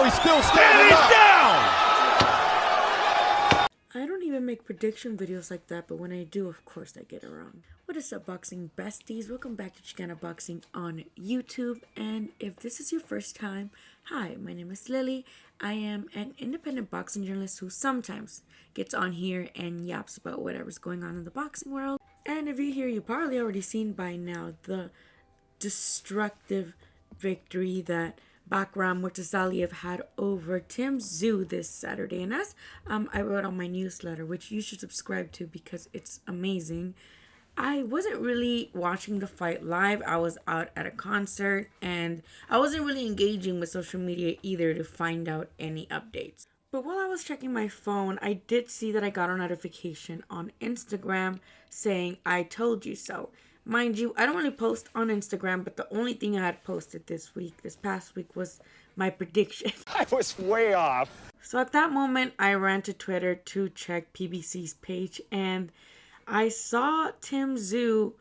he's still standing up. Down! I don't even make prediction videos like that, but when I do, of course I get it wrong. What is up, boxing besties? Welcome back to Xicana Boxing on YouTube. And if this is your first time, hi, my name is Lily. I am an independent boxing journalist who sometimes gets on here and yaps about whatever's going on in the boxing world. And if you're here, you've probably already seen by now the destructive victory that Bakhram Murtazaliev had over Tim Tszyu this Saturday. And as I wrote on my newsletter, which you should subscribe to because it's amazing, I wasn't really watching the fight live. I was out at a concert and I wasn't really engaging with social media either to find out any updates. But while I was checking my phone, I did see that I got a notification on Instagram saying, "I told you so." Mind you, I don't really post on Instagram, but the only thing I had posted this past week, was my prediction. I was way off. So at that moment, I ran to Twitter to check PBC's page, and I saw Tim Tszyu,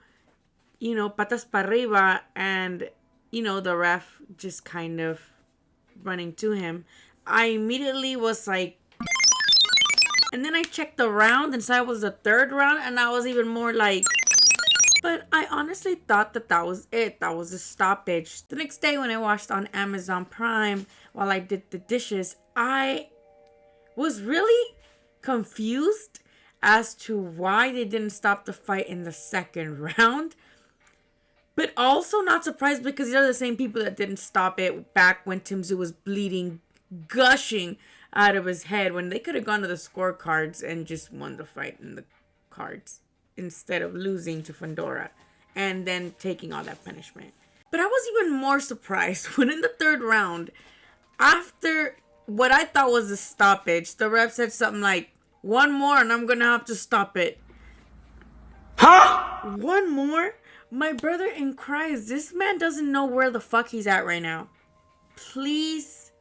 patas para arriba, and, the ref just kind of running to him. I immediately was like, and then I checked the round, and so it was the third round, and I was even more like, but I honestly thought that was it. That was a stoppage. The next day when I watched on Amazon Prime while I did the dishes, I was really confused as to why they didn't stop the fight in the second round. But also not surprised because they're the same people that didn't stop it back when Tim Tszyu was bleeding, gushing out of his head, when they could have gone to the scorecards and just won the fight in the cards, instead of losing to Fandora and then taking all that punishment. But I was even more surprised when in the third round, after what I thought was a stoppage, the ref said something like, "One more and I'm gonna have to stop it." Huh? One more? My brother in cries. This man doesn't know where the fuck he's at right now. Please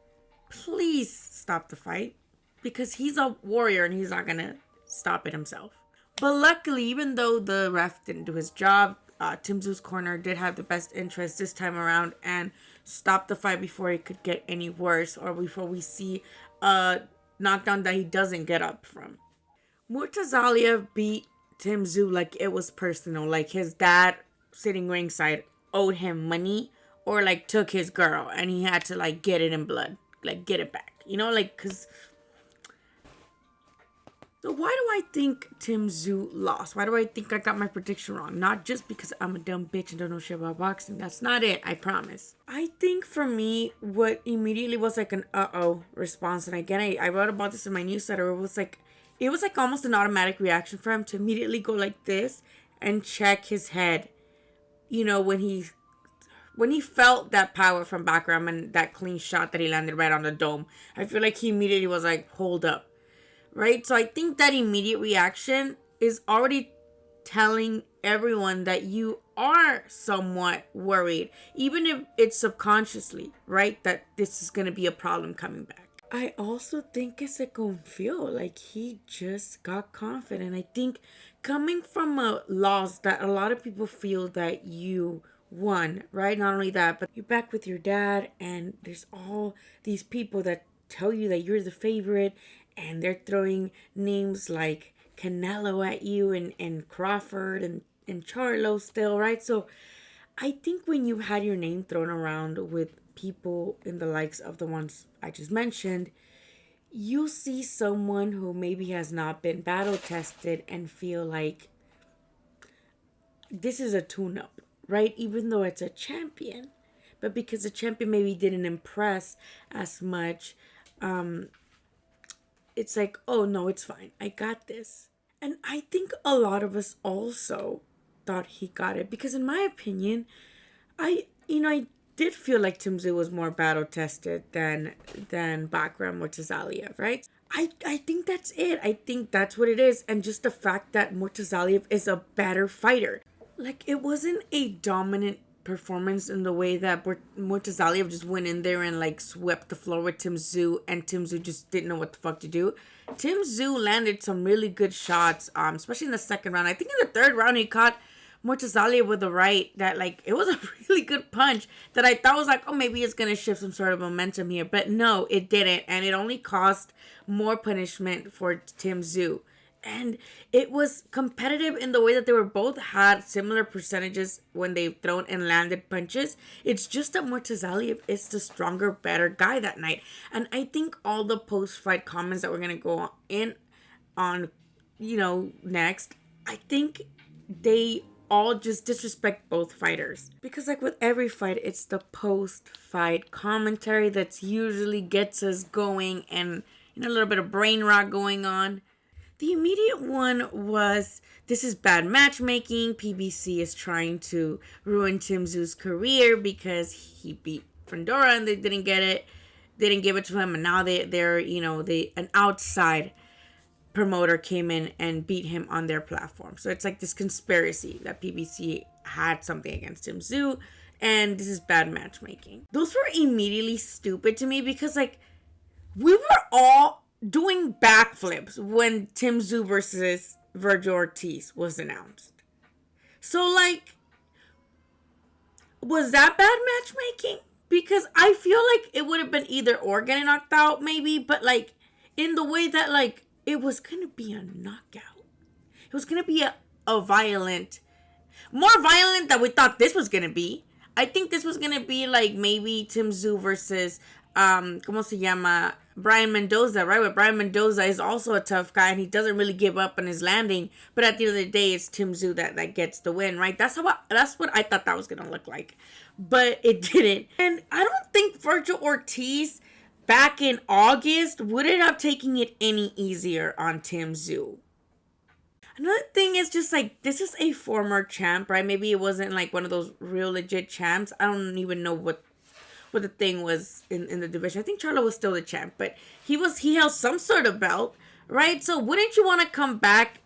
stop the fight, because he's a warrior and he's not gonna stop it himself. But luckily, even though the ref didn't do his job, Tim Tszyu's corner did have the best interest this time around and stopped the fight before it could get any worse, or before we see a knockdown that he doesn't get up from. Murtazaliev beat Tim Tszyu like it was personal, like his dad sitting ringside owed him money, or like took his girl and he had to like get it in blood, like get it back, because... So why do I think Tim Tszyu lost? Why do I think I got my prediction wrong? Not just because I'm a dumb bitch and don't know shit about boxing. That's not it, I promise. I think for me, what immediately was like an uh-oh response, and again, I wrote about this in my newsletter, it was like almost an automatic reaction for him to immediately go like this and check his head. When he felt that power from Bakhram and that clean shot that he landed right on the dome, I feel like he immediately was like, hold up. Right? So I think that immediate reaction is already telling everyone that you are somewhat worried, even if it's subconsciously, right? That this is going to be a problem coming back. I also think it's a confío, like he just got confident. I think coming from a loss that a lot of people feel that you won, right? Not only that, but you're back with your dad and there's all these people that tell you that you're the favorite, and they're throwing names like Canelo at you and Crawford and Charlo still, right? So I think when you had your name thrown around with people in the likes of the ones I just mentioned, you see someone who maybe has not been battle tested and feel like this is a tune-up, right? Even though it's a champion. But because the champion maybe didn't impress as much, it's like, oh no, it's fine. I got this. And I think a lot of us also thought he got it. Because in my opinion, I did feel like Tim Tszyu was more battle tested than Bakhram Murtazaliev, right? I think that's it. I think that's what it is. And just the fact that Murtazaliev is a better fighter. Like, it wasn't a dominant performance in the way that Murtazaliev just went in there and like swept the floor with Tim Tszyu, and Tim Tszyu just didn't know what the fuck to do. Tim Tszyu landed some really good shots, especially in the second round. I think in the third round he caught Murtazaliev with the right that, like, it was a really good punch that I thought was like, oh, maybe it's going to shift some sort of momentum here. But no, it didn't. And it only caused more punishment for Tim Tszyu. And it was competitive in the way that they were both had similar percentages when they've thrown and landed punches. It's just that Murtazaliev is the stronger, better guy that night. And I think all the post-fight comments that we're going to go in on, next, I think they all just disrespect both fighters. Because like with every fight, it's the post-fight commentary that's usually gets us going and a little bit of brain rot going on. The immediate one was, this is bad matchmaking. PBC is trying to ruin Tim Tszyu's career because he beat Fundora and they didn't get it. They didn't give it to him, and now they're an outside promoter came in and beat him on their platform. So it's like this conspiracy that PBC had something against Tim Tszyu, and this is bad matchmaking. Those were immediately stupid to me because, like, we were all doing backflips when Tim Tszyu versus Virgil Ortiz was announced. So, like, was that bad matchmaking? Because I feel like it would have been either or getting knocked out, maybe, but, like, in the way that, like, it was going to be a knockout. It was going to be a violent, more violent than we thought this was going to be. I think this was going to be, like, maybe Tim Tszyu versus, ¿cómo se llama? Brian Mendoza, right? But Brian Mendoza is also a tough guy and he doesn't really give up on his landing. But at the end of the day, it's Tim Tszyu that gets the win, right? That's what I thought that was going to look like. But it didn't. And I don't think Virgil Ortiz back in August wouldn't have taken it any easier on Tim Tszyu. Another thing is just like, this is a former champ, right? Maybe it wasn't like one of those real legit champs. I don't even know what the thing was in the division. I think Charlo was still the champ, but he held some sort of belt, right? So wouldn't you want to come back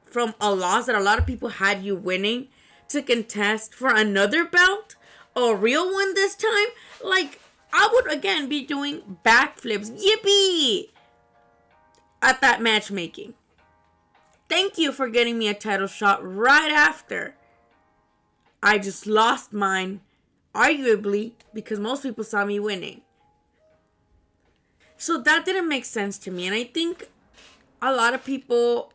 from a loss that a lot of people had you winning to contest for another belt? A real one this time? Like, I would again be doing backflips. Yippee! At that matchmaking. Thank you for getting me a title shot right after I just lost mine, arguably, because most people saw me winning. So that didn't make sense to me. And I think a lot of people,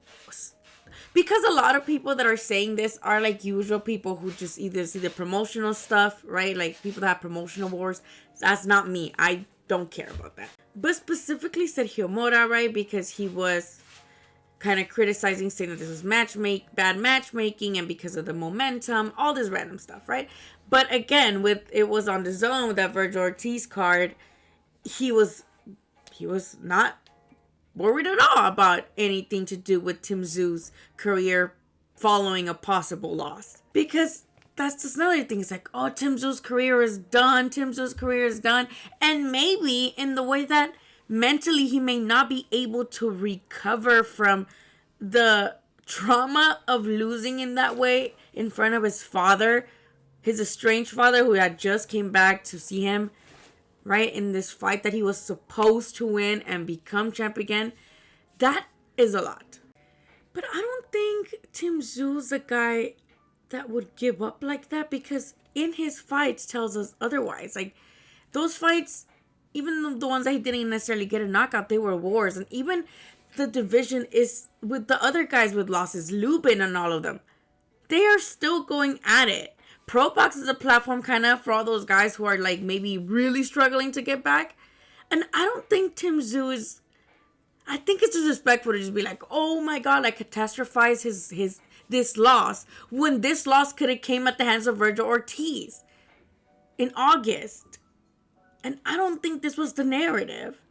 because a lot of people that are saying this are like usual people who just either see the promotional stuff, right? Like people that have promotional wars. That's not me. I don't care about that. But specifically Sergio Mora, right? Because he was kind of criticizing, saying that this was bad matchmaking, and because of the momentum, all this random stuff, right? But again, it was on the zone with that Virgil Ortiz card, he was not worried at all about anything to do with Tim Tszyu's career following a possible loss. Because that's just another thing. It's like, oh, Tim Tszyu's career is done. And maybe in the way that mentally he may not be able to recover from the trauma of losing in that way in front of his father, his estranged father, who had just came back to see him, right, in this fight that he was supposed to win and become champ again. That is a lot. But I don't think Tim Tszyu's a guy that would give up like that, because in his fights tells us otherwise. Like, those fights, even the ones that he didn't necessarily get a knockout, they were wars. And even the division is with the other guys with losses, Lubin and all of them, they are still going at it. Pro Box is a platform kind of for all those guys who are like maybe really struggling to get back. And I don't think Tim Tszyu is, I think it's disrespectful to just be like, oh my God, like catastrophize this loss, when this loss could have came at the hands of Virgil Ortiz in August. And I don't think this was the narrative.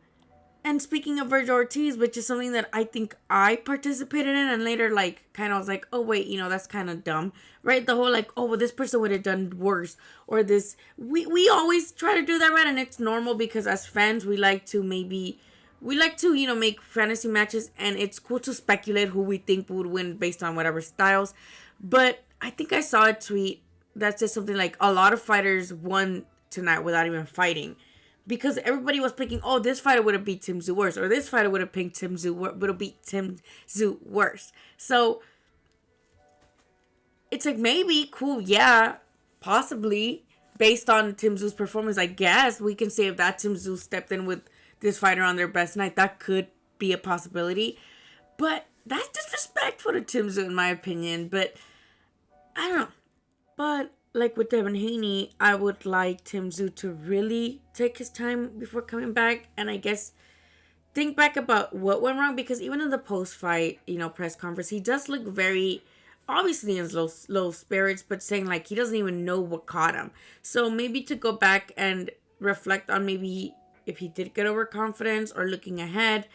And speaking of Virgil Ortiz, which is something that I think I participated in and later like kind of was like, oh wait, that's kind of dumb, right? The whole like, oh well, this person would have done worse, or this, we always try to do that, right? And it's normal because as fans we like to make fantasy matches, and it's cool to speculate who we think would win based on whatever styles. But I think I saw a tweet that said something like, a lot of fighters won tonight without even fighting, because everybody was picking, oh, this fighter would have beat Tim Tszyu worse, or this fighter would have picked Tim Tszyu worse. So it's like, maybe, cool, yeah, possibly, based on Tim Tszyu's performance, I guess, we can say if that Tim Tszyu stepped in with this fighter on their best night, that could be a possibility. But that's disrespectful to Tim Tszyu, in my opinion. But I don't know. But like with Devin Haney, I would like Tim Tszyu to really take his time before coming back, and I guess think back about what went wrong, because even in the post-fight, press conference, he does look very obviously in low spirits, but saying like he doesn't even know what caught him. So maybe to go back and reflect on maybe if he did get overconfidence or looking ahead,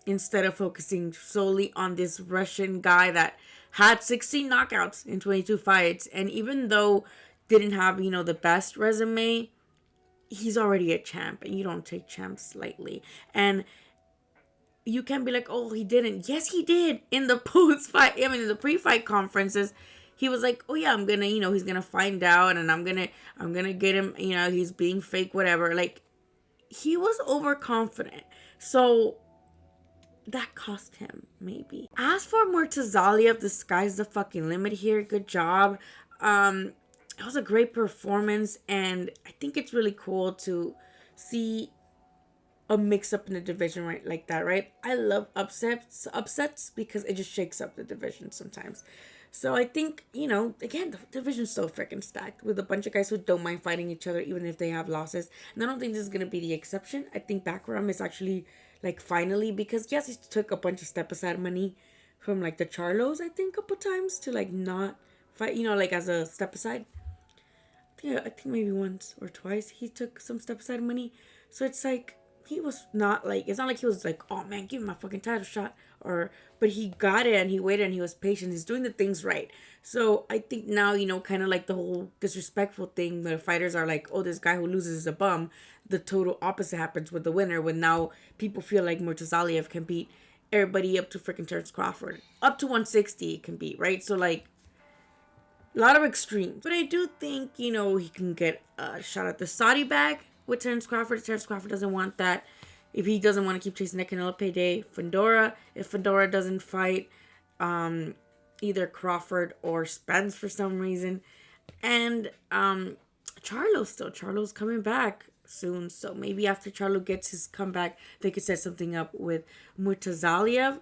instead of focusing solely on this Russian guy that had 16 knockouts in 22 fights, and even though didn't have the best resume, he's already a champ, and you don't take champs lightly. And you can be like, oh, he didn't. Yes, he did. In the post-fight, in the pre-fight conferences, he was like, oh yeah, I'm gonna, he's gonna find out, and I'm gonna get him, he's being fake, whatever. Like, he was overconfident. So that cost him, maybe. As for Murtazaliev, the sky's the fucking limit here. Good job. It was a great performance, and I think it's really cool to see a mix up in the division right like that, right? I love upsets because it just shakes up the division sometimes. So I think, again, the division's so freaking stacked with a bunch of guys who don't mind fighting each other even if they have losses. And I don't think this is going to be the exception. I think Bakhram is actually, like, finally, because yes, he took a bunch of step-aside money from, like, the Charlos, I think, a couple times to, like, not fight, like, as a step-aside. Yeah, I think maybe once or twice he took some step-aside money. So it's like, he was not like, it's not like he was like, oh man, give me my fucking title shot, but he got it and he waited and he was patient. He's doing the things right. So I think now, kind of like the whole disrespectful thing where fighters are like, oh, this guy who loses is a bum. The total opposite happens with the winner, when now people feel like Murtazaliev can beat everybody up to freaking Terence Crawford. Up to 160 can beat, right? So like, a lot of extremes. But I do think, he can get a shot at the Saudi bag with Terence Crawford. Terence Crawford doesn't want that. If he doesn't want to keep chasing that Canelo payday, if Fundora doesn't fight either Crawford or Spence for some reason. And Charlo's coming back soon. So maybe after Charlo gets his comeback, they could set something up with Murtazaliev.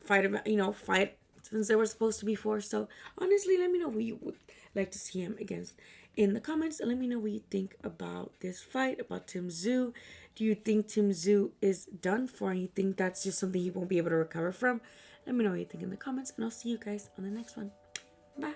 Fight since they were supposed to be four. So honestly, let me know who you would like to see him against in the comments, and let me know what you think about this fight, about Tim Tszyu. Do you think Tim Tszyu is done for, and you think that's just something he won't be able to recover from? Let me know what you think in the comments, and I'll see you guys on the next one. Bye.